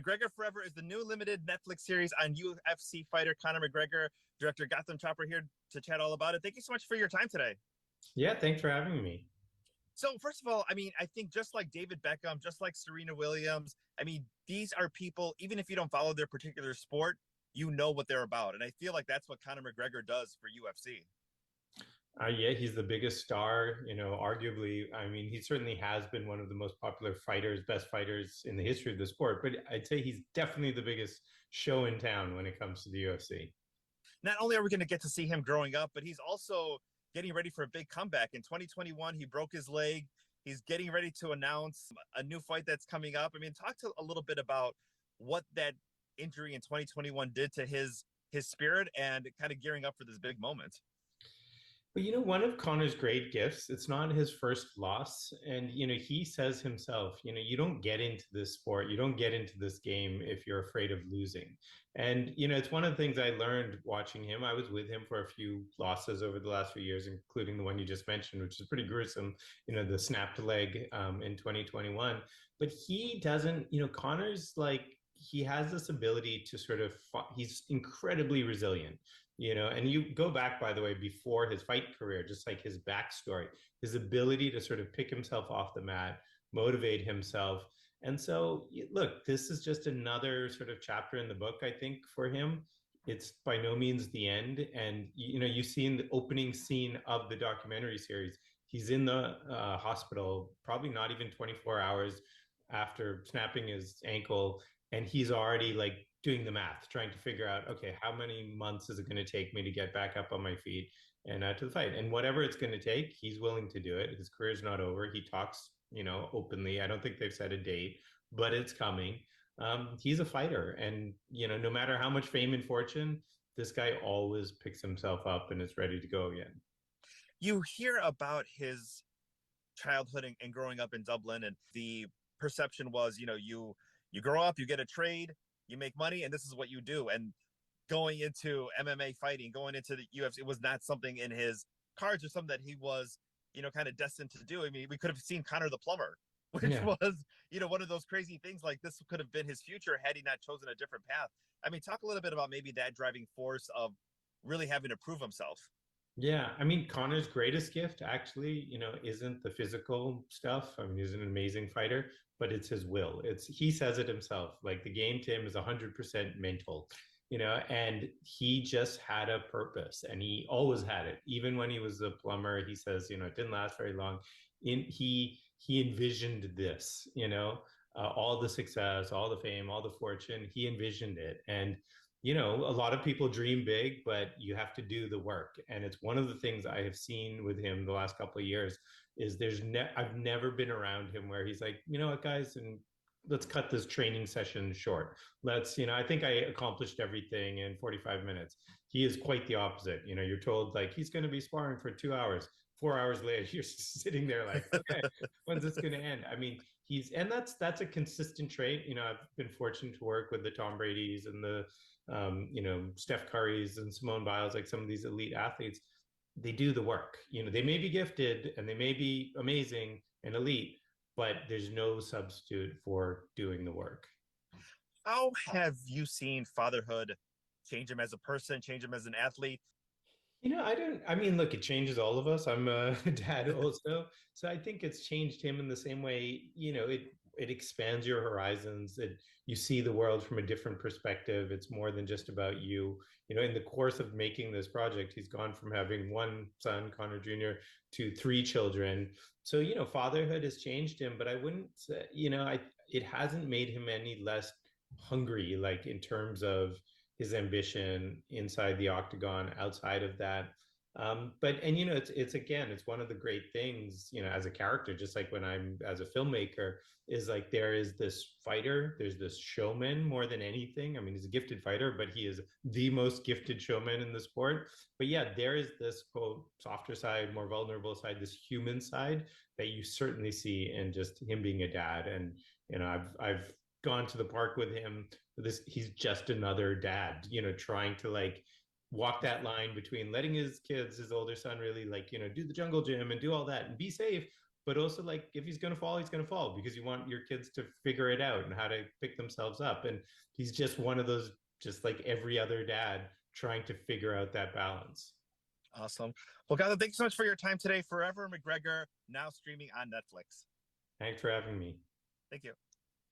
McGregor Forever is the new limited Netflix series on UFC fighter Conor McGregor. Director Gotham Chopper here to chat all about it. Thank you so much for your time today. Yeah, thanks for having me. So, first of all, I think just like David Beckham, just like Serena Williams, these are people, even if you don't follow their particular sport, you know what they're about. And I feel like that's what Conor McGregor does for UFC. Yeah, he's the biggest star, arguably. I mean, he certainly has been one of the most popular fighters, best fighters in the history of the sport, but I'd say he's definitely the biggest show in town when it comes to the UFC. Not only are we going to get to see him growing up, but he's also getting ready for a big comeback. In 2021, he broke his leg. He's getting ready to announce a new fight that's coming up. Talk to a little bit about what that injury in 2021 did to his spirit and kind of gearing up for this big moment. But one of Connor's great gifts, it's not his first loss. And, he says himself, you don't get into this sport, you don't get into this game if you're afraid of losing. And, it's one of the things I learned watching him. I was with him for a few losses over the last few years, including the one you just mentioned, which is pretty gruesome, the snapped leg in 2021. But he doesn't, Connor's like, he has this ability to sort of, he's incredibly resilient, and you go back, by the way, before his fight career, just like his backstory, his ability to sort of pick himself off the mat, motivate himself. And so, look, this is just another sort of chapter in the book, I think, for him. It's by no means the end. And, you see in the opening scene of the documentary series, he's in the hospital, probably not even 24 hours after snapping his ankle. And he's already like doing the math, trying to figure out, okay, how many months is it going to take me to get back up on my feet and to the fight? And whatever it's going to take, he's willing to do it. His career's not over. He talks, openly. I don't think they've set a date, but it's coming. He's a fighter. And, no matter how much fame and fortune, this guy always picks himself up and is ready to go again. You hear about his childhood and growing up in Dublin, and the perception was, you grow up, you get a trade, you make money, and this is what you do. And going into MMA fighting, going into the UFC, it was not something in his cards or something that he was, kind of destined to do. We could have seen Connor the plumber, which Yeah. was, one of those crazy things. Like this could have been his future had he not chosen a different path. Talk a little bit about maybe that driving force of really having to prove himself. Yeah, I mean, Connor's greatest gift actually, isn't the physical stuff. I mean, he's an amazing fighter, but it's his will. It's he says it himself. Like the game to him is 100% mental, and he just had a purpose and he always had it. Even when he was a plumber, he says, it didn't last very long. He envisioned this, all the success, all the fame, all the fortune. He envisioned it, and a lot of people dream big, but you have to do the work. And it's one of the things I have seen with him the last couple of years is I've never been around him where he's like, you know what, guys, and let's cut this training session short. I think I accomplished everything in 45 minutes. He is quite the opposite. You're told like he's going to be sparring for 2 hours. 4 hours later, you're sitting there like, okay, when's this going to end? I mean, and that's a consistent trait. I've been fortunate to work with the Tom Brady's and the Steph Curry's and Simone Biles, like some of these elite athletes, they do the work. They may be gifted and they may be amazing and elite, but there's no substitute for doing the work. How have you seen fatherhood change him as a person, change him as an athlete? I mean, look, it changes all of us. I'm a dad also. So I think it's changed him in the same way, it expands your horizons. You see the world from a different perspective. It's more than just about you. In the course of making this project, he's gone from having one son, Connor Jr., to three children. So, fatherhood has changed him, but I wouldn't say, it hasn't made him any less hungry, like in terms of his ambition inside the octagon, outside of that. It's again, it's one of the great things, as a character, just like when I'm as a filmmaker, is like there is this fighter, there's this showman more than anything. I mean, he's a gifted fighter, but he is the most gifted showman in the sport. But yeah, there is this quote softer side, more vulnerable side, this human side that you certainly see in just him being a dad. And I've gone to the park with him. He's just another dad, trying to like walk that line between letting his older son really like, do the jungle gym and do all that and be safe, but also like if he's going to fall, he's going to fall because you want your kids to figure it out and how to pick themselves up. And he's just one of those, just like every other dad, trying to figure out that balance. Awesome. Well, Gavin, thanks so much for your time today. Forever McGregor, now streaming on Netflix. Thanks for having me. Thank you.